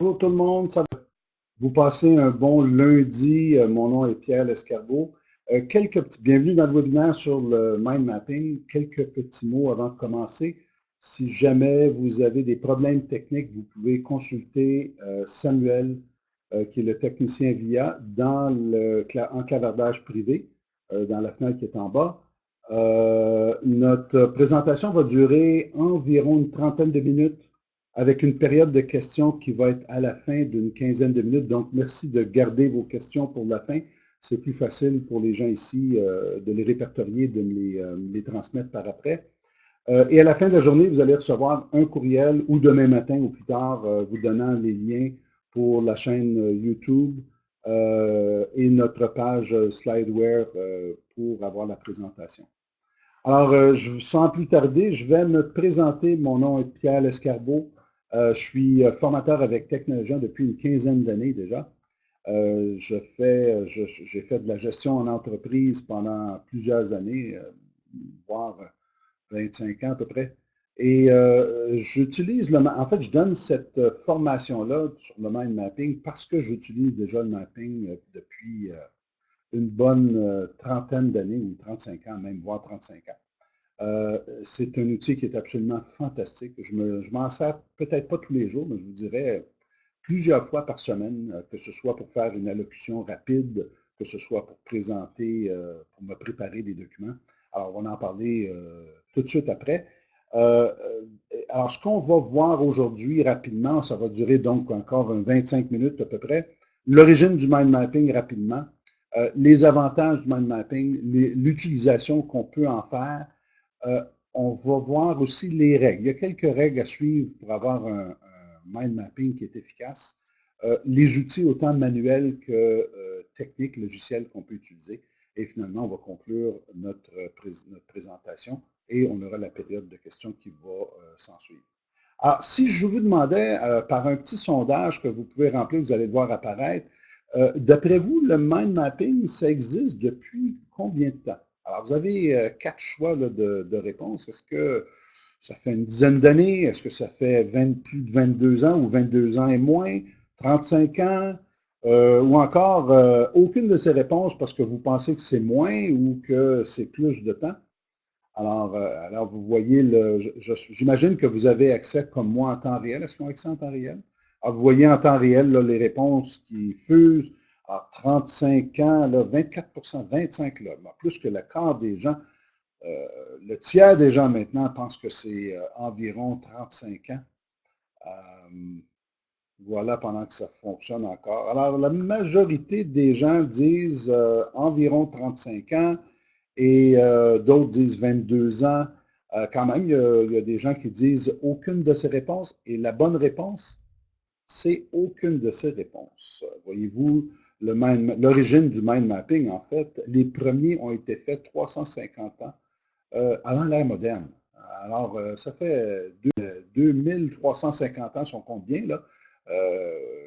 Bonjour tout le monde, ça va? Vous passez un bon lundi. Mon nom est Pierre Lescarbot. Bienvenue dans le webinaire sur le mind mapping. Quelques petits mots avant de commencer. Si jamais vous avez des problèmes techniques, vous pouvez consulter Samuel, qui est le technicien VIA, dans le enclavardage privé, dans la fenêtre qui est en bas. Notre présentation va durer environ une trentaine de minutes, avec une période de questions qui va être à la fin d'une quinzaine de minutes. Donc, merci de garder vos questions pour la fin. C'est plus facile pour les gens ici de les répertorier, de me les transmettre par après. Et à la fin de la journée, vous allez recevoir un courriel ou demain matin ou plus tard, vous donnant les liens pour la chaîne YouTube et notre page Slideware pour avoir la présentation. Alors, sans plus tarder, je vais me présenter. Mon nom est Pierre Lescarbot. Je suis formateur avec Technologiens depuis une quinzaine d'années déjà. J'ai fait de la gestion en entreprise pendant plusieurs années, voire 25 ans à peu près. Et en fait, je donne cette formation-là sur le mind mapping parce que j'utilise déjà le mapping depuis une bonne trentaine d'années ou 35 ans, même voire 35 ans. C'est un outil qui est absolument fantastique. Je m'en sers peut-être pas tous les jours, mais je vous dirais plusieurs fois par semaine, que ce soit pour faire une allocution rapide, que ce soit pour présenter, pour me préparer des documents. Alors, on va en parler tout de suite après. Euh, alors, ce qu'on va voir aujourd'hui rapidement, ça va durer donc encore 25 minutes à peu près. L'origine du mind mapping rapidement, les avantages du mind mapping, l'utilisation qu'on peut en faire. Euh, on va voir aussi les règles. Il y a quelques règles à suivre pour avoir un mind mapping qui est efficace. Les outils autant manuels que techniques, logiciels qu'on peut utiliser. Et finalement, on va conclure notre présentation et on aura la période de questions qui va s'en suivre. Alors, si je vous demandais, par un petit sondage que vous pouvez remplir, vous allez le voir apparaître, d'après vous, le mind mapping, ça existe depuis combien de temps? Alors, vous avez 4 choix là, de réponses. Est-ce que ça fait une dizaine d'années? Est-ce que ça fait plus de 22 ans ou 22 ans et moins? 35 ans? Ou encore, aucune de ces réponses parce que vous pensez que c'est moins ou que c'est plus de temps? Alors vous voyez, j'imagine que vous avez accès comme moi en temps réel. Est-ce qu'on a accès en temps réel? Alors, vous voyez en temps réel là, les réponses qui fusent. Alors, 35 ans, là, 24 25 là, plus que le quart des gens, le tiers des gens maintenant pensent que c'est environ 35 ans. Euh, voilà, pendant que ça fonctionne encore. Alors, la majorité des gens disent environ 35 ans et d'autres disent 22 ans. Quand même, il y a des gens qui disent aucune de ces réponses. Et la bonne réponse, c'est aucune de ces réponses. Voyez-vous, l'origine du mind mapping, en fait, les premiers ont été faits 350 ans avant l'ère moderne. Alors, ça fait 2350 ans, si on compte bien, là,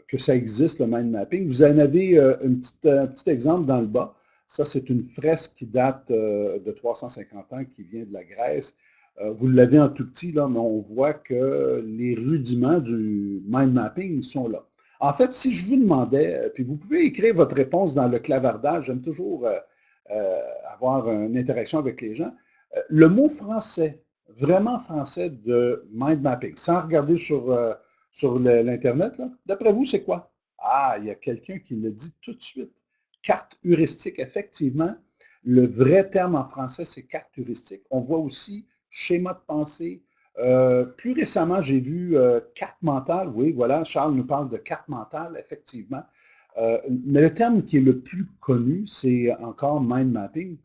que ça existe, le mind mapping. Vous en avez un petit exemple dans le bas. Ça, c'est une fresque qui date de 350 ans, qui vient de la Grèce. Vous l'avez en tout petit, là, mais on voit que les rudiments du mind mapping sont là. En fait, si je vous demandais, puis vous pouvez écrire votre réponse dans le clavardage, j'aime toujours avoir une interaction avec les gens. Le mot français, vraiment français de mind mapping, sans regarder sur l'Internet, d'après vous, c'est quoi? Ah, il y a quelqu'un qui le dit tout de suite. Carte heuristique, effectivement. Le vrai terme en français, c'est carte heuristique. On voit aussi schéma de pensée. Plus récemment, j'ai vu carte mentale. Oui, voilà, Charles nous parle de carte mentale, effectivement. Mais le terme qui est le plus connu, c'est encore mind mapping.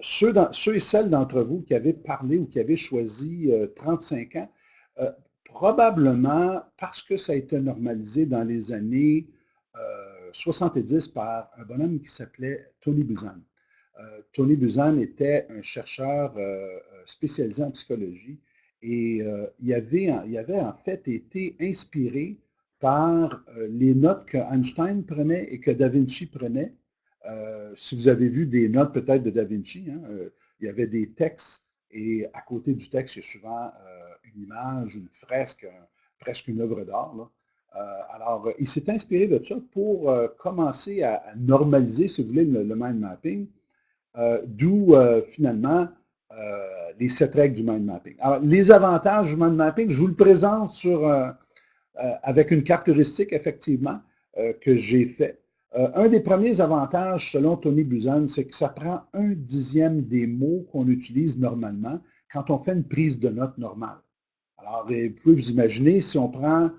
Ceux et celles d'entre vous qui avaient parlé ou qui avaient choisi 35 ans, euh, probablement parce que ça a été normalisé dans les années 70 par un bonhomme qui s'appelait Tony Buzan. Tony Buzan était un chercheur spécialisé en psychologie et il avait en fait été inspiré par les notes que Einstein prenait et que Da Vinci prenait. Si vous avez vu des notes peut-être de Da Vinci, hein, il y avait des textes et à côté du texte, il y a souvent une image, une fresque, presque une œuvre d'art. Là. Alors, il s'est inspiré de ça pour commencer à normaliser, si vous voulez, le mind mapping, d'où finalement les 7 règles du mind mapping. Alors, les avantages du mind mapping, je vous le présente avec une carte heuristique, effectivement, que j'ai fait. Un des premiers avantages, selon Tony Buzan, c'est que ça prend 1/10 des mots qu'on utilise normalement quand on fait une prise de notes normale. Alors, vous pouvez vous imaginer, si on prend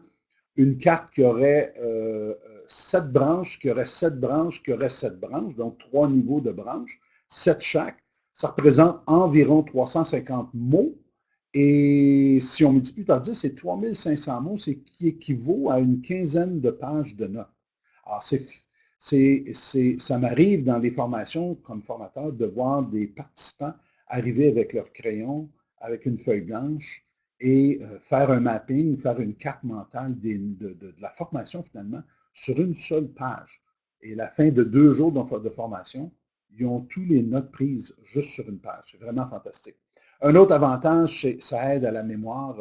une carte qui aurait 7 branches, qui aurait 7 branches, qui aurait 7 branches, donc 3 niveaux de branches, 7 chaque, ça représente environ 350 mots. Et si on multiplie par 10, c'est 3500 mots, ce qui équivaut à une quinzaine de pages de notes. Alors, ça m'arrive dans les formations comme formateur de voir des participants arriver avec leur crayon, avec une feuille blanche, et faire un mapping, faire une carte mentale de la formation finalement sur une seule page. Et à la fin de 2 jours de formation, ils ont tous les notes prises juste sur une page. C'est vraiment fantastique. Un autre avantage, c'est que ça aide à la mémoire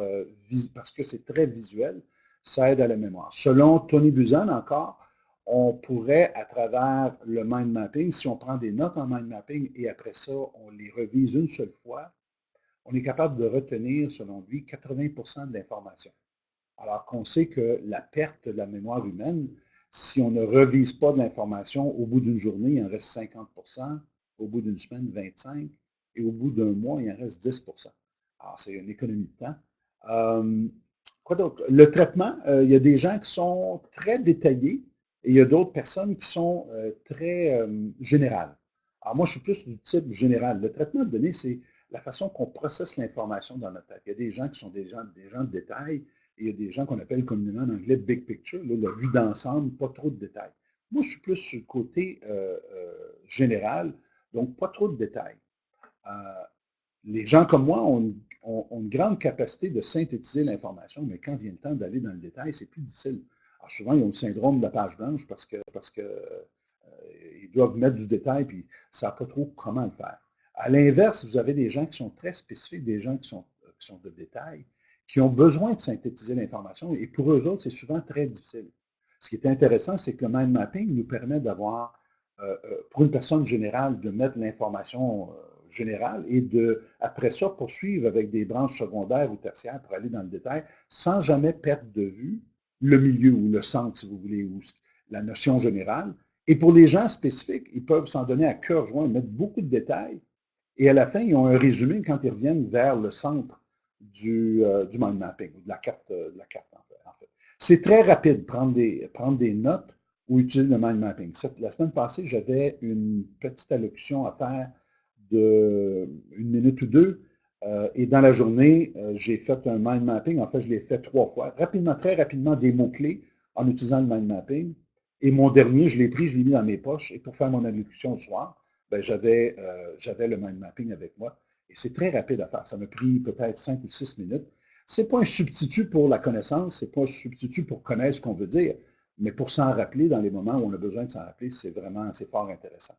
parce que c'est très visuel, ça aide à la mémoire. Selon Tony Buzan encore, on pourrait, à travers le mind mapping, si on prend des notes en mind mapping et après ça, on les revise une seule fois, on est capable de retenir, selon lui, 80% de l'information. Alors qu'on sait que la perte de la mémoire humaine, si on ne revise pas de l'information, au bout d'une journée, il en reste 50%, au bout d'une semaine, 25%, et au bout d'un mois, il en reste 10%. Alors, c'est une économie de temps. Quoi d'autre? Le traitement, il y a des gens qui sont très détaillés et il y a d'autres personnes qui sont très générales. Alors, moi, je suis plus du type général. Le traitement de données, c'est la façon qu'on processe l'information dans notre tête. Il y a des gens qui sont des gens de détail et il y a des gens qu'on appelle communément en anglais big picture, là, la vue d'ensemble, pas trop de détails. Moi, je suis plus sur le côté général, donc pas trop de détails. Euh, les gens comme moi ont une grande capacité de synthétiser l'information, mais quand vient le temps d'aller dans le détail, c'est plus difficile. Alors souvent, ils ont le syndrome de la page blanche parce que ils doivent mettre du détail, puis ça ne savent pas trop comment le faire. À l'inverse, vous avez des gens qui sont très spécifiques, des gens qui sont de détail, qui ont besoin de synthétiser l'information, et pour eux autres, c'est souvent très difficile. Ce qui est intéressant, c'est que le mind mapping nous permet d'avoir, pour une personne générale, de mettre l'information générale et de, après ça, poursuivre avec des branches secondaires ou tertiaires pour aller dans le détail, sans jamais perdre de vue le milieu ou le centre, si vous voulez, ou la notion générale. Et pour les gens spécifiques, ils peuvent s'en donner à cœur joint, mettre beaucoup de détails, et à la fin, ils ont un résumé quand ils reviennent vers le centre du mind mapping, ou de la carte en fait. C'est très rapide, prendre des notes ou utiliser le mind mapping. La semaine passée, j'avais une petite allocution à faire de 1 minute ou 2. Et dans la journée, j'ai fait un mind mapping. En fait, je l'ai fait 3 fois. Rapidement, très rapidement, des mots-clés en utilisant le mind mapping. Et mon dernier, je l'ai pris, je l'ai mis dans mes poches. Et pour faire mon allocution le soir, ben, j'avais le mind mapping avec moi. Et c'est très rapide à faire. Ça m'a pris peut-être 5 ou 6 minutes. Ce n'est pas un substitut pour la connaissance, ce n'est pas un substitut pour connaître ce qu'on veut dire, mais pour s'en rappeler dans les moments où on a besoin de s'en rappeler, c'est fort intéressant.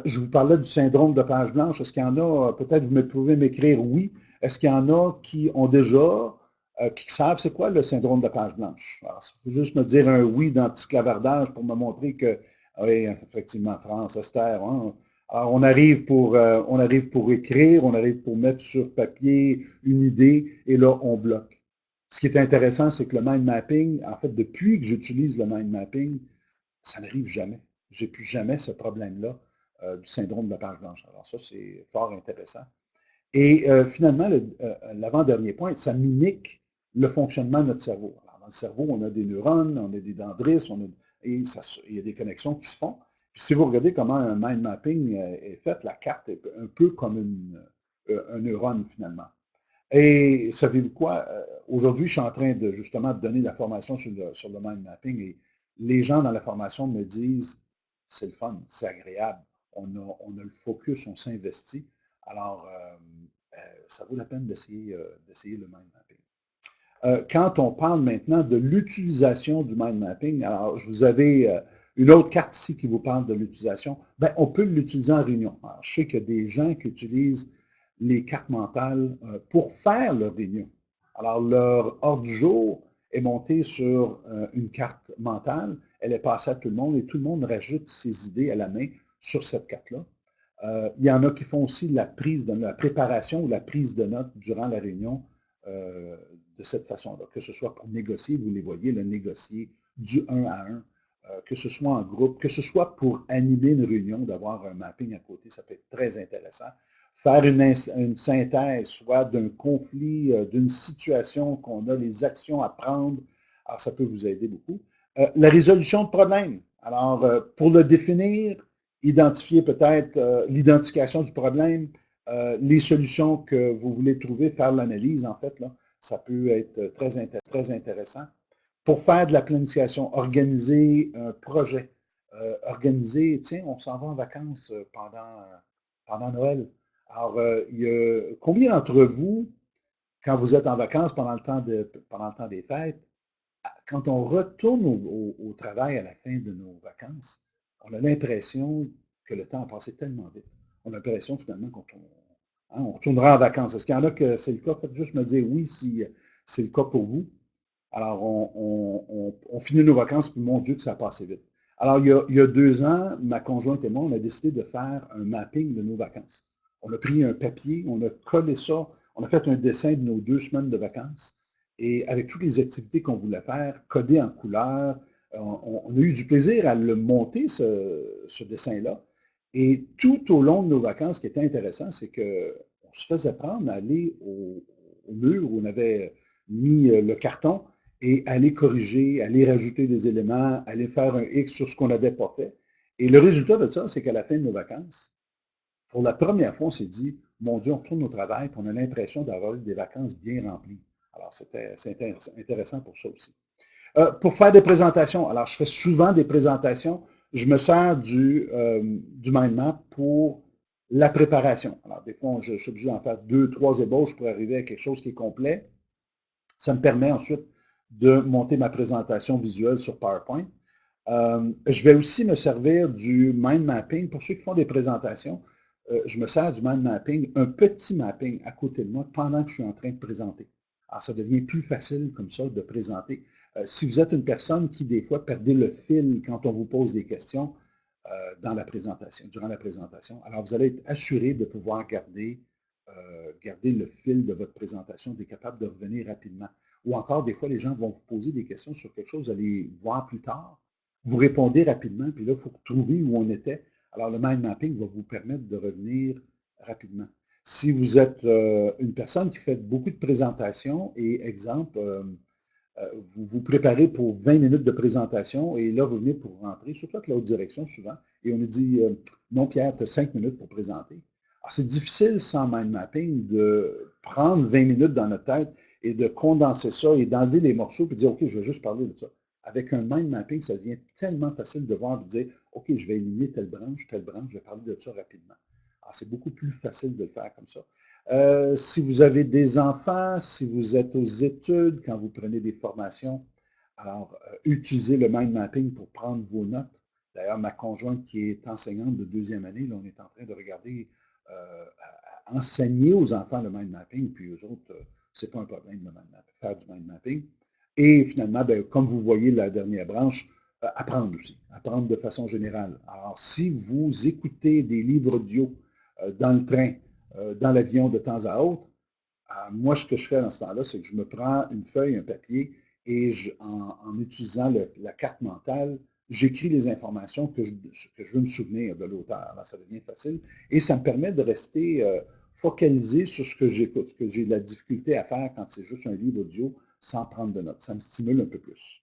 Je vous parlais du syndrome de page blanche. Est-ce qu'il y en a, peut-être vous pouvez m'écrire oui, est-ce qu'il y en a qui ont déjà, qui savent c'est quoi le syndrome de page blanche? Alors, il faut juste me dire un oui dans le petit clavardage pour me montrer que, oui, effectivement, France, Esther, hein. Alors, on arrive pour écrire, on arrive pour mettre sur papier une idée, et là, on bloque. Ce qui est intéressant, c'est que le mind mapping, en fait, depuis que j'utilise le mind mapping, ça n'arrive jamais. J'ai plus jamais ce problème-là du syndrome de la page blanche. Alors ça, c'est fort intéressant. Et finalement, l'avant-dernier point, ça mimique le fonctionnement de notre cerveau. Alors, dans le cerveau, on a des neurones, on a des dendrites, et il y a des connexions qui se font. Puis si vous regardez comment un mind mapping est fait, la carte est un peu comme un neurone finalement. Et savez-vous quoi? Aujourd'hui, je suis en train de justement de donner la formation sur le mind mapping et les gens dans la formation me disent c'est le fun, c'est agréable, on a le focus, on s'investit. Alors, ça vaut la peine d'essayer le mind mapping. Quand on parle maintenant de l'utilisation du mind mapping, alors vous avez une autre carte ici qui vous parle de l'utilisation, ben, on peut l'utiliser en réunion. Alors, je sais qu'il y a des gens qui utilisent les cartes mentales pour faire leur réunion. Alors, leur ordre du jour est montée sur une carte mentale, elle est passée à tout le monde et tout le monde rajoute ses idées à la main sur cette carte-là. Il y en a qui font aussi la préparation ou la prise de notes durant la réunion de cette façon-là, que ce soit pour négocier, vous les voyez, le négocier du 1 à 1, que ce soit en groupe, que ce soit pour animer une réunion, d'avoir un mapping à côté, ça peut être très intéressant. Faire une synthèse, soit d'un conflit, d'une situation qu'on a, les actions à prendre, alors ça peut vous aider beaucoup. La résolution de problèmes. Alors, pour le définir, identifier peut-être l'identification du problème, les solutions que vous voulez trouver, faire l'analyse, en fait, là, ça peut être très intéressant. Pour faire de la planification, organiser un projet, organiser, tiens, on s'en va en vacances pendant Noël. Alors, combien d'entre vous, quand vous êtes en vacances pendant le temps des fêtes, quand on retourne au travail à la fin de nos vacances, on a l'impression que le temps a passé tellement vite. On a l'impression finalement on retournera en vacances. Est-ce qu'il y en a que c'est le cas? Faites juste me dire oui si c'est le cas pour vous. Alors, on finit nos vacances, puis mon Dieu que ça a passé vite. Alors, il y a 2 ans, ma conjointe et moi, on a décidé de faire un mapping de nos vacances. On a pris un papier, on a collé ça, on a fait un dessin de nos 2 semaines de vacances, et avec toutes les activités qu'on voulait faire, codées en couleurs, on a eu du plaisir à le monter, ce dessin-là. Et tout au long de nos vacances, ce qui était intéressant, c'est qu'on se faisait prendre à aller au mur où on avait mis le carton et aller corriger, aller rajouter des éléments, aller faire un X sur ce qu'on n'avait pas fait. Et le résultat de ça, c'est qu'à la fin de nos vacances, pour la première fois, on s'est dit, mon Dieu, on retourne au travail, et on a l'impression d'avoir eu des vacances bien remplies. Alors, c'est intéressant pour ça aussi. Pour faire des présentations, alors je fais souvent des présentations, je me sers du mind map pour la préparation. Alors, des fois, je suis obligé d'en faire 2, 3 ébauches pour arriver à quelque chose qui est complet. Ça me permet ensuite de monter ma présentation visuelle sur PowerPoint. Je vais aussi me servir du mind mapping. Pour ceux qui font des présentations, je me sers du mind mapping, un petit mapping à côté de moi pendant que je suis en train de présenter. Alors, ça devient plus facile comme ça de présenter. Si vous êtes une personne qui, des fois, perdez le fil quand on vous pose des questions dans la présentation, durant la présentation, alors vous allez être assuré de pouvoir garder le fil de votre présentation, d'être capable de revenir rapidement. Ou encore, des fois, les gens vont vous poser des questions sur quelque chose, vous allez voir plus tard. Vous répondez rapidement, puis là, il faut trouver où on était. Alors, le mind mapping va vous permettre de revenir rapidement. Si vous êtes une personne qui fait beaucoup de présentations, et exemple, vous vous préparez pour 20 minutes de présentation, et là, vous venez pour rentrer, surtout avec la haute direction souvent, et on nous dit, non, Pierre, tu as 5 minutes pour présenter. Alors, c'est difficile sans mind mapping de prendre 20 minutes dans notre tête et de condenser ça et d'enlever les morceaux et de dire, OK, je vais juste parler de ça. Avec un mind mapping, ça devient tellement facile de voir et de dire, OK, je vais éliminer telle branche, je vais parler de ça rapidement. Alors, c'est beaucoup plus facile de le faire comme ça. Si vous avez des enfants, si vous êtes aux études, quand vous prenez des formations, alors utilisez le mind mapping pour prendre vos notes. D'ailleurs, ma conjointe qui est enseignante de 2e année, là, on est en train de regarder enseigner aux enfants le mind mapping, puis eux autres, c'est pas un problème le mind mapping, faire du mind mapping. Et finalement, ben, comme vous voyez la dernière branche, apprendre aussi, apprendre de façon générale. Alors, si vous écoutez des livres audio dans le train, dans l'avion de temps à autre, moi, ce que je fais dans ce temps-là, c'est que je me prends une feuille, un papier, et en utilisant la carte mentale, j'écris les informations que je veux me souvenir de l'auteur. Alors, ça devient facile. Et ça me permet de rester focalisé sur ce que j'écoute, ce que j'ai de la difficulté à faire quand c'est juste un livre audio sans prendre de notes. Ça me stimule un peu plus.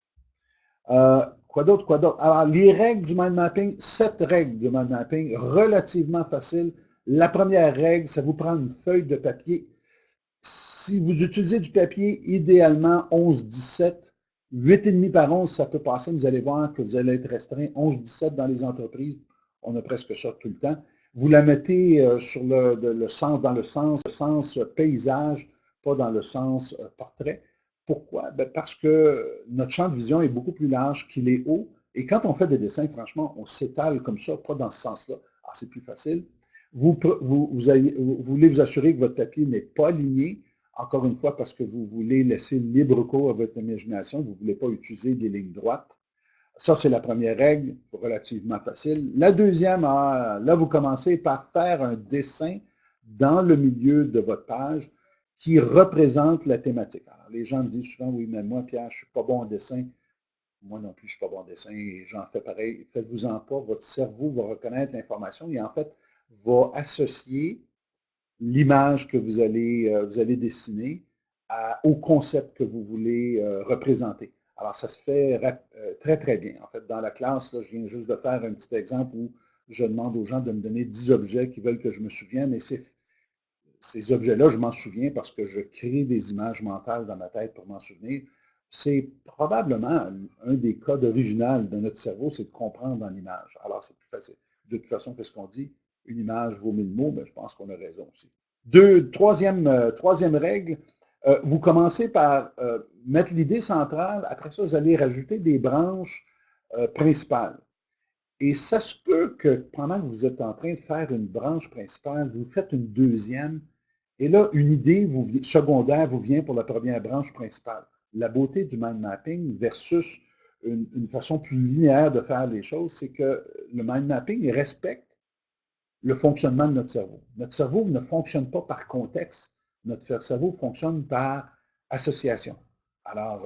Quoi d'autre, quoi d'autre? Alors, les règles du mind mapping, 7 règles du mind mapping, relativement faciles. La première règle, ça vous prend une feuille de papier. Si vous utilisez du papier, idéalement 11-17, 8,5 par 11, ça peut passer. Vous allez voir que vous allez être restreint. 11-17 dans les entreprises, on a presque ça tout le temps. Vous la mettez sur dans le sens paysage, pas dans le sens portrait. Pourquoi? Ben parce que notre champ de vision est beaucoup plus large qu'il est haut. Et quand on fait des dessins, franchement, on s'étale comme ça, pas dans ce sens-là. Alors, c'est plus facile. Vous voulez vous assurer que votre papier n'est pas aligné. encore une fois, parce que vous voulez laisser libre cours à votre imagination, vous ne voulez pas utiliser des lignes droites. Ça, c'est la première règle, relativement facile. La deuxième, là, vous commencez par faire un dessin dans le milieu de votre page qui représente la thématique. Alors, les gens me disent souvent, oui, mais moi, Pierre, je ne suis pas bon en dessin. Moi non plus, je ne suis pas bon en dessin et j'en fais pareil. Faites-vous-en pas, votre cerveau va reconnaître l'information et en fait, va associer l'image que vous allez dessiner au concept que vous voulez représenter. Alors, ça se fait très, très bien. En fait, dans la classe, là, je viens juste de faire un petit exemple où je demande aux gens de me donner 10 objets qui veulent que je me souvienne, mais ces objets-là, je m'en souviens parce que je crée des images mentales dans ma tête pour m'en souvenir. C'est probablement un des codes originaux de notre cerveau, c'est de comprendre en image. Alors, c'est plus facile. De toute façon, qu'est-ce qu'on dit? Une image vaut 1000 mots, mais je pense qu'on a raison aussi. Troisième règle, vous commencez par mettre l'idée centrale. Après ça, vous allez rajouter des branches principales. Et ça se peut que pendant que vous êtes en train de faire une branche principale, vous faites une deuxième, et là, une idée secondaire vous vient pour la première branche principale. La beauté du mind mapping versus une façon plus linéaire de faire les choses, c'est que le mind mapping respecte le fonctionnement de notre cerveau. Notre cerveau ne fonctionne pas par contexte, notre cerveau fonctionne par association. Alors,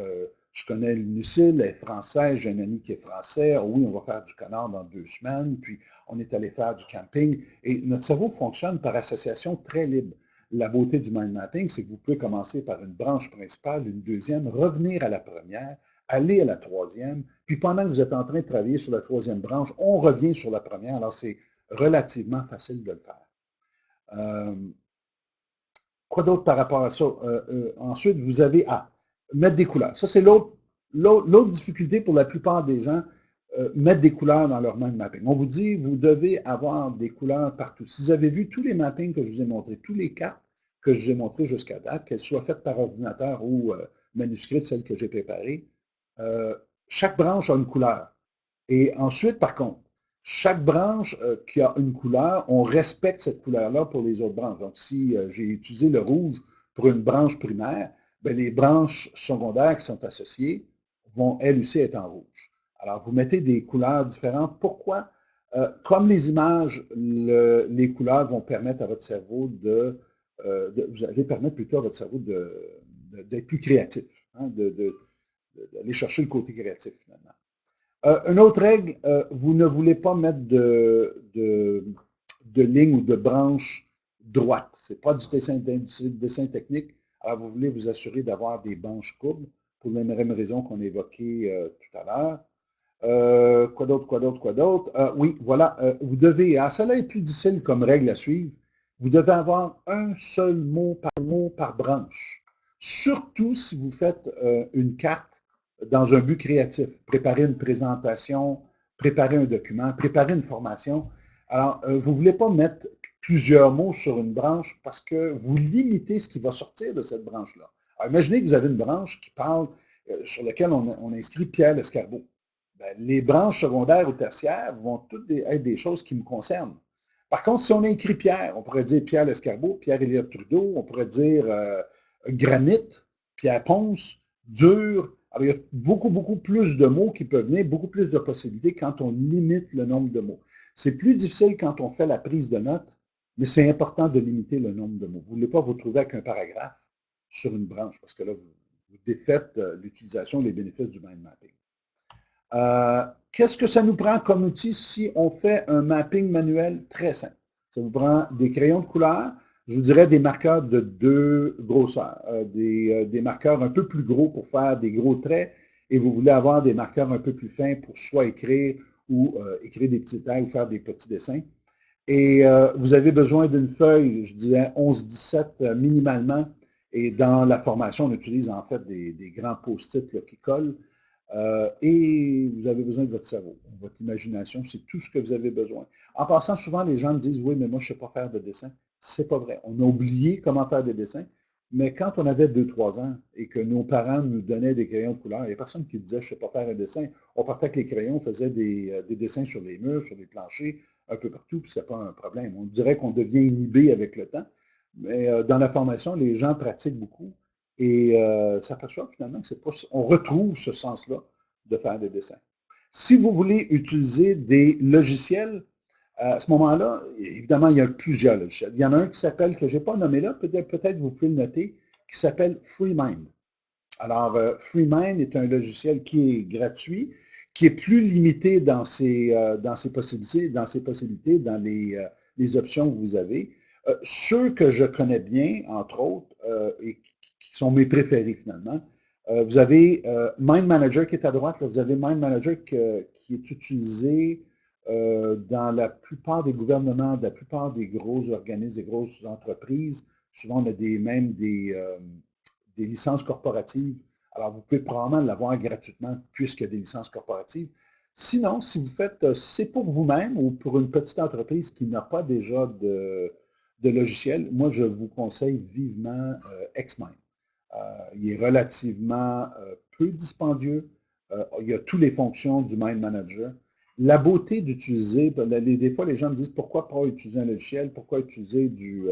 je connais Lucille, elle est française, j'ai un ami qui est français, oh oui, on va faire du canard dans 2 semaines, puis on est allé faire du camping, et notre cerveau fonctionne par association très libre. La beauté du mind mapping, c'est que vous pouvez commencer par une branche principale, une deuxième, revenir à la première, aller à la troisième, puis pendant que vous êtes en train de travailler sur la troisième branche, on revient sur la première. Alors, c'est relativement facile de le faire. Euh, quoi d'autre par rapport à ça? Ensuite, vous avez à mettre des couleurs. Ça, c'est l'autre difficulté pour la plupart des gens, mettre des couleurs dans leur mind mapping. On vous dit, vous devez avoir des couleurs partout. Si vous avez vu tous les mappings que je vous ai montrés, tous les cartes que je vous ai montrées jusqu'à date, qu'elles soient faites par ordinateur ou manuscrites, celles que j'ai préparées, euh, chaque branche a une couleur. Et ensuite, par contre, chaque branche qui a une couleur, on respecte cette couleur-là pour les autres branches. Donc, si j'ai utilisé le rouge pour une branche primaire, bien, les branches secondaires qui sont associées vont elles aussi être en rouge. Alors, vous mettez des couleurs différentes. Pourquoi? Comme les images, les couleurs vont permettre à votre cerveau vous allez permettre plutôt à votre cerveau d'être plus créatif, hein, d'aller chercher le côté créatif finalement. Une autre règle, vous ne voulez pas mettre de ligne ou de branche droite. Ce n'est pas du dessin technique. Alors, vous voulez vous assurer d'avoir des branches courbes pour les mêmes raisons qu'on a évoquées tout à l'heure. Quoi d'autre? Oui, voilà, vous devez, cela est plus difficile comme règle à suivre, vous devez avoir un seul mot par branche. Surtout si vous faites une carte dans un but créatif, préparer une présentation, préparer un document, préparer une formation. Alors, vous ne voulez pas mettre plusieurs mots sur une branche parce que vous limitez ce qui va sortir de cette branche-là. Alors, imaginez que vous avez une branche qui parle, sur laquelle on inscrit Pierre Lescarbot. Ben, les branches secondaires ou tertiaires vont toutes être des choses qui me concernent. Par contre, si on a écrit Pierre, on pourrait dire Pierre Lescarbot, Pierre Elliott Trudeau, on pourrait dire granit, Pierre Ponce, dur. Alors, il y a beaucoup, beaucoup plus de mots qui peuvent venir, beaucoup plus de possibilités quand on limite le nombre de mots. C'est plus difficile quand on fait la prise de notes, mais c'est important de limiter le nombre de mots. Vous ne voulez pas vous trouver avec un paragraphe sur une branche, parce que là, vous défaites l'utilisation, les bénéfices du mind mapping. Qu'est-ce que ça nous prend comme outil si on fait un mapping manuel très simple? Ça vous prend des crayons de couleur, je vous dirais des marqueurs de 2 grosseurs, des marqueurs un peu plus gros pour faire des gros traits, et vous voulez avoir des marqueurs un peu plus fins pour soit écrire ou écrire des petits traits ou faire des petits dessins. Et vous avez besoin d'une feuille, je dirais 11-17 minimalement, et dans la formation, on utilise en fait des grands post-it qui collent. Et vous avez besoin de votre cerveau, votre imagination, c'est tout ce que vous avez besoin. En passant, souvent, les gens me disent, oui, mais moi, je ne sais pas faire de dessin. C'est pas vrai. On a oublié comment faire des dessins, mais quand on avait 2-3 ans et que nos parents nous donnaient des crayons de couleur, il n'y a personne qui disait, je ne sais pas faire un dessin. On partait avec les crayons, on faisait des dessins sur les murs, sur les planchers, un peu partout, puis ce n'est pas un problème. On dirait qu'on devient inhibé avec le temps, Mais dans la formation, les gens pratiquent beaucoup et s'aperçoivent finalement que c'est pas, on retrouve ce sens-là de faire des dessins. Si vous voulez utiliser des logiciels, à ce moment-là, évidemment, il y a plusieurs logiciels. Il y en a un qui s'appelle, que je n'ai pas nommé là, peut-être vous pouvez le noter, qui s'appelle FreeMind. Alors, FreeMind est un logiciel qui est gratuit, qui est plus limité dans ses possibilités, dans les options que vous avez. Ceux que je connais bien, entre autres, et qui sont mes préférés finalement, vous avez Mind Manager qui est à droite, là, vous avez Mind Manager qui est utilisé dans la plupart des gouvernements, de la plupart des gros organismes, des grosses entreprises. Souvent, on a même des licences corporatives. Alors, vous pouvez probablement l'avoir gratuitement puisqu'il y a des licences corporatives. Sinon, si vous faites, c'est pour vous-même ou pour une petite entreprise qui n'a pas déjà de logiciel, moi, je vous conseille vivement Xmind. Il est relativement peu dispendieux. Il y a toutes les fonctions du Mind Manager. La beauté d'utiliser, des fois les gens me disent pourquoi pas utiliser un logiciel, pourquoi utiliser du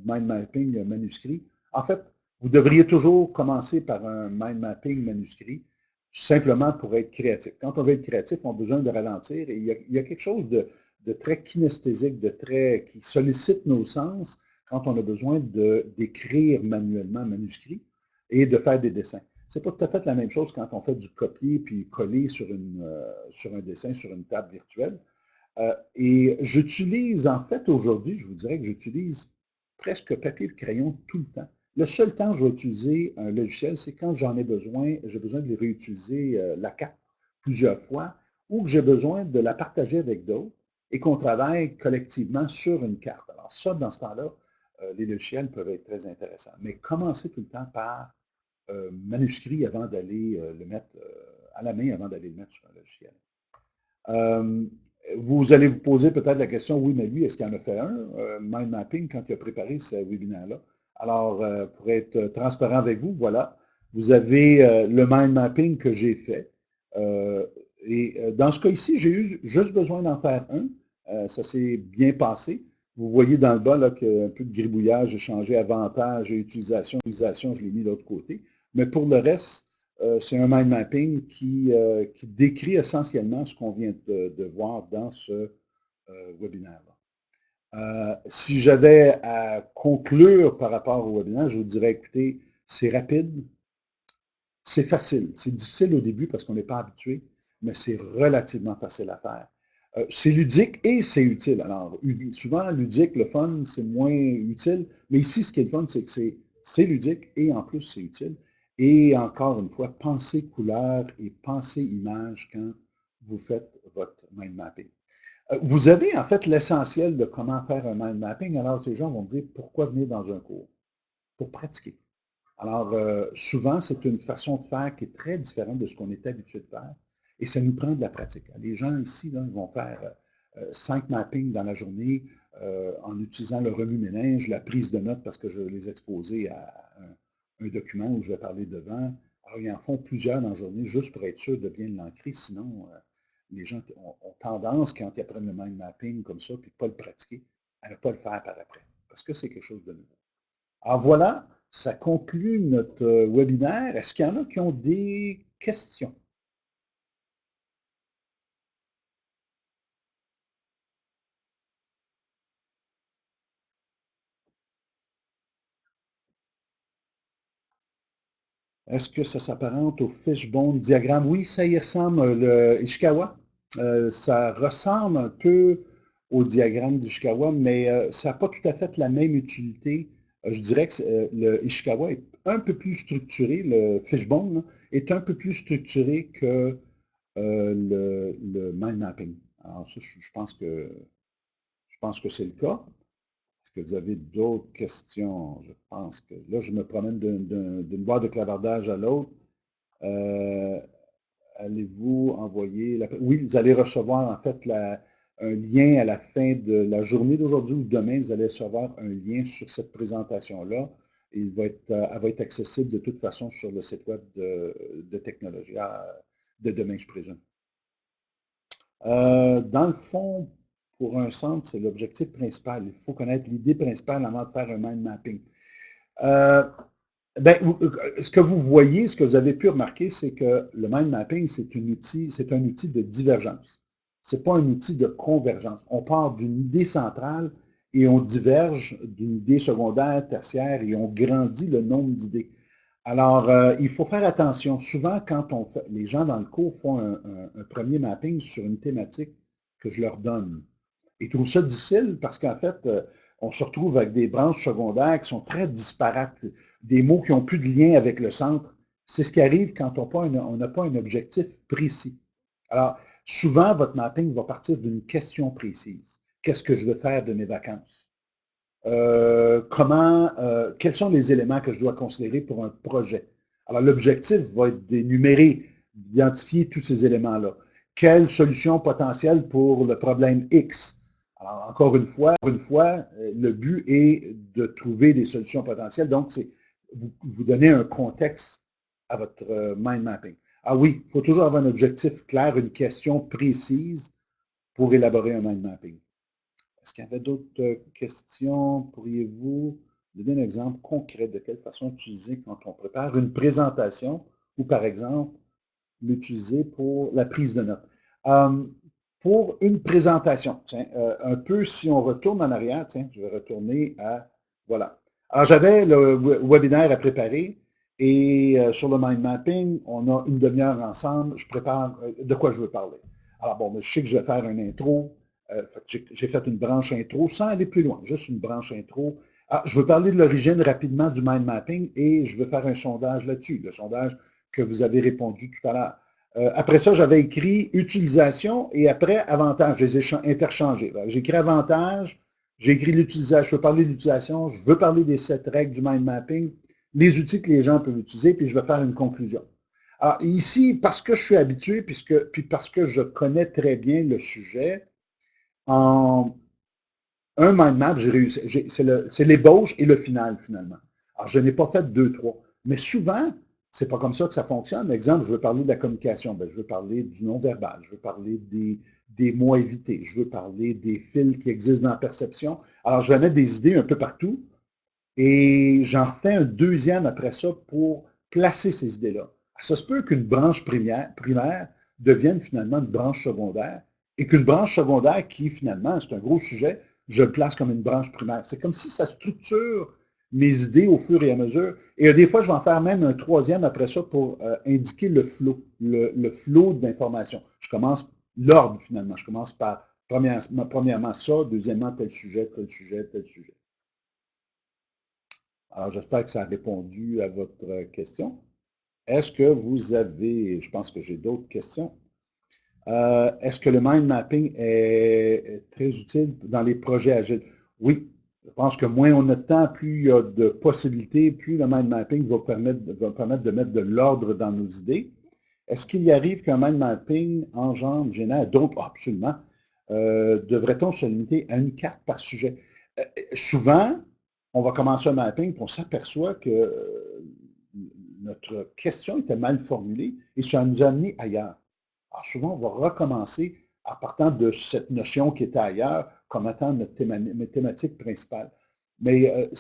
mind mapping manuscrit. En fait, vous devriez toujours commencer par un mind mapping manuscrit, simplement pour être créatif. Quand on veut être créatif, on a besoin de ralentir et il y a quelque chose de très kinesthésique, qui sollicite nos sens quand on a besoin d'écrire manuellement manuscrit et de faire des dessins. C'est pas tout à fait la même chose quand on fait du copier puis coller sur un dessin, sur une table virtuelle. Et j'utilise, en fait, aujourd'hui, je vous dirais que j'utilise presque papier et crayon tout le temps. Le seul temps que je vais utiliser un logiciel, c'est quand j'en ai besoin, j'ai besoin de réutiliser la carte plusieurs fois ou que j'ai besoin de la partager avec d'autres et qu'on travaille collectivement sur une carte. Alors ça, dans ce temps-là, les logiciels peuvent être très intéressants. Mais commencez tout le temps par manuscrit avant d'aller le mettre à la main, avant d'aller le mettre sur un logiciel. Euh, vous allez vous poser peut-être la question, oui, mais lui, est-ce qu'il en a fait un, mind mapping, quand il a préparé ce webinaire-là? Alors, pour être transparent avec vous, voilà, vous avez le mind mapping que j'ai fait. Euh, dans ce cas ici, j'ai eu juste besoin d'en faire un. Ça s'est bien passé. Vous voyez dans le bas là, qu'il y a un peu de gribouillage, j'ai changé avantage et utilisation, je l'ai mis de l'autre côté. Mais pour le reste, c'est un mind mapping qui décrit essentiellement ce qu'on vient de voir dans ce webinaire-là. Si j'avais à conclure par rapport au webinaire, je vous dirais, écoutez, c'est rapide, c'est facile. C'est difficile au début parce qu'on n'est pas habitué, mais c'est relativement facile à faire. C'est ludique et c'est utile. Alors, souvent, ludique, le fun, c'est moins utile, mais ici, ce qui est le fun, c'est que c'est ludique et en plus, c'est utile. Et encore une fois, pensez couleur et pensez image quand vous faites votre mind mapping. Vous avez en fait l'essentiel de comment faire un mind mapping. Alors, ces gens vont me dire pourquoi venir dans un cours? Pour pratiquer. Alors, souvent, c'est une façon de faire qui est très différente de ce qu'on est habitué de faire et ça nous prend de la pratique. Les gens ici, là, ils vont faire 5 mappings dans la journée en utilisant le remue-ménage, la prise de notes parce que je vais les exposer à un document où je vais parler devant. Alors, ils en font plusieurs dans la journée juste pour être sûr de bien l'ancrer. Sinon, les gens ont tendance, quand ils apprennent le mind mapping comme ça, puis pas le pratiquer, à ne pas le faire par après parce que c'est quelque chose de nouveau. Alors voilà, ça conclut notre webinaire. Est-ce qu'il y en a qui ont des questions? Est-ce que ça s'apparente au fishbone diagramme? Oui, ça y ressemble, le Ishikawa. Ça ressemble un peu au diagramme d'Ishikawa, mais ça n'a pas tout à fait la même utilité. Je dirais que le Ishikawa est un peu plus structuré, le fishbone là, est un peu plus structuré que le mind mapping. Alors ça, je pense que c'est le cas. Est-ce que vous avez d'autres questions? Je pense que là, je me promène d'une boîte de clavardage à l'autre. Euh, Allez-vous envoyer Oui, vous allez recevoir en fait un lien à la fin de la journée d'aujourd'hui ou demain, vous allez recevoir un lien sur cette présentation-là. Elle va être accessible de toute façon sur le site web de Technologia de demain, je présume. Dans le fond, pour un centre, c'est l'objectif principal. Il faut connaître l'idée principale avant de faire un mind mapping. Euh, ben, ce que vous voyez, ce que vous avez pu remarquer, c'est que le mind mapping, c'est un outil de divergence. Ce n'est pas un outil de convergence. On part d'une idée centrale et on diverge d'une idée secondaire, tertiaire, et on grandit le nombre d'idées. Alors, il faut faire attention. Souvent, quand les gens dans le cours font un premier mapping sur une thématique que je leur donne, ils trouvent ça difficile parce qu'en fait, on se retrouve avec des branches secondaires qui sont très disparates, des mots qui n'ont plus de lien avec le centre. C'est ce qui arrive quand on n'a pas un objectif précis. Alors, souvent, votre mapping va partir d'une question précise. Qu'est-ce que je veux faire de mes vacances? Quels sont les éléments que je dois considérer pour un projet? Alors, l'objectif va être d'énumérer, d'identifier tous ces éléments-là. Quelle solution potentielle pour le problème X? Alors, encore une fois, le but est de trouver des solutions potentielles. Donc, c'est vous donner un contexte à votre mind mapping. Ah oui, il faut toujours avoir un objectif clair, une question précise pour élaborer un mind mapping. Est-ce qu'il y avait d'autres questions? Pourriez-vous donner un exemple concret de quelle façon utiliser quand on prépare une présentation ou, par exemple, l'utiliser pour la prise de notes? Pour une présentation, tiens, un peu si on retourne en arrière, tiens, je vais retourner à, voilà. Alors, j'avais le webinaire à préparer et sur le mind mapping, on a une demi-heure ensemble, je prépare de quoi je veux parler. Alors, bon, je sais que je vais faire une intro, j'ai fait une branche intro sans aller plus loin, juste une branche intro. Ah, je veux parler de l'origine rapidement du mind mapping et je veux faire un sondage là-dessus, le sondage que vous avez répondu tout à l'heure. Après ça, j'avais écrit utilisation et après avantage. Je les ai interchangés. J'ai écrit avantage, j'ai écrit l'utilisation. Je veux parler de l'utilisation, je veux parler des 7 règles du mind mapping, les outils que les gens peuvent utiliser, puis je vais faire une conclusion. Alors, ici, parce que je suis habitué, puis parce que je connais très bien le sujet, en un mind map, j'ai réussi. C'est l'ébauche et le final, finalement. Alors, je n'ai pas fait deux, trois. Mais souvent, c'est pas comme ça que ça fonctionne. Exemple, je veux parler de la communication. Bien, je veux parler du non-verbal. Je veux parler des mots à éviter. Je veux parler des fils qui existent dans la perception. Alors, je vais mettre des idées un peu partout et j'en fais un deuxième après ça pour placer ces idées-là. Ça se peut qu'une branche primaire devienne finalement une branche secondaire et qu'une branche secondaire qui, finalement, c'est un gros sujet, je le place comme une branche primaire. C'est comme si ça structure mes idées au fur et à mesure. Et des fois, je vais en faire même un troisième après ça pour indiquer le flot, le flot d'informations. Je commence l'ordre, finalement. Je commence par, premièrement, ça, deuxièmement, tel sujet, tel sujet, tel sujet. Alors, j'espère que ça a répondu à votre question. Est-ce que vous avez, je pense que j'ai d'autres questions. Est-ce que le mind mapping est très utile dans les projets agiles? Oui, je pense que moins on a de temps, plus il y a de possibilités, plus le mind mapping va permettre de mettre de l'ordre dans nos idées. Est-ce qu'il y arrive qu'un mind mapping génère d'autres? Ah, absolument. Devrait-on se limiter à une carte par sujet? Souvent, on va commencer un mapping et on s'aperçoit que notre question était mal formulée et ça nous a amené ailleurs. Alors souvent, on va recommencer en partant de cette notion qui était ailleurs comme étant notre thématique principale. Mais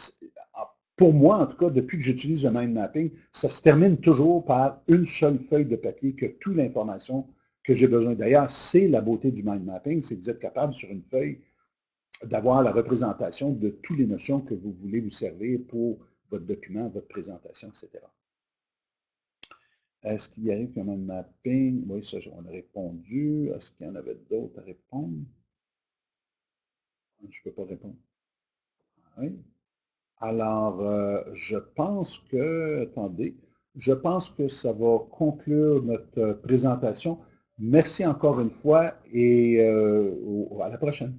pour moi, en tout cas, depuis que j'utilise le mind mapping, ça se termine toujours par une seule feuille de papier que toute l'information que j'ai besoin. D'ailleurs, c'est la beauté du mind mapping, c'est que vous êtes capable sur une feuille d'avoir la représentation de toutes les notions que vous voulez vous servir pour votre document, votre présentation, etc. Est-ce qu'il y a eu quand même mapping? Oui, ça, on a répondu. Est-ce qu'il y en avait d'autres à répondre? Je ne peux pas répondre. Oui. Alors, je pense que, attendez, je pense que ça va conclure notre présentation. Merci encore une fois et à la prochaine.